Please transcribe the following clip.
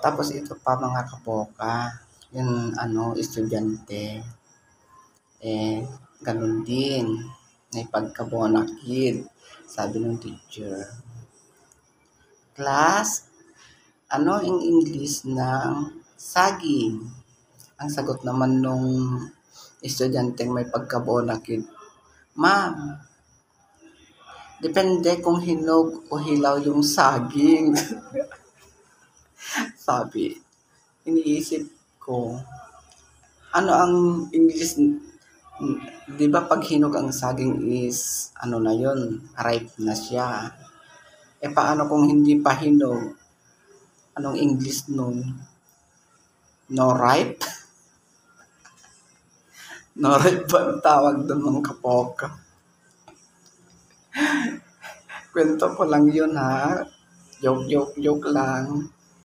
Tapos ito pa mga kapoka, yung estudyante, ganun din. May pagkabonakid, sabi ng teacher. Class, ano ang English ng saging? Ang sagot naman nung estudyanteng may pagkabonakid, Ma'am, depende kung hinog o hilaw yung saging. Sabi, iniisip ko, ano ang English, di ba pag hinog ang saging is, ano na yun, ripe na siya. Paano kung hindi pa hinog? Anong English nun? No ripe? No ripe ba ang tawag doon mga kapoka? Kwento ko lang yun ha. Joke lang.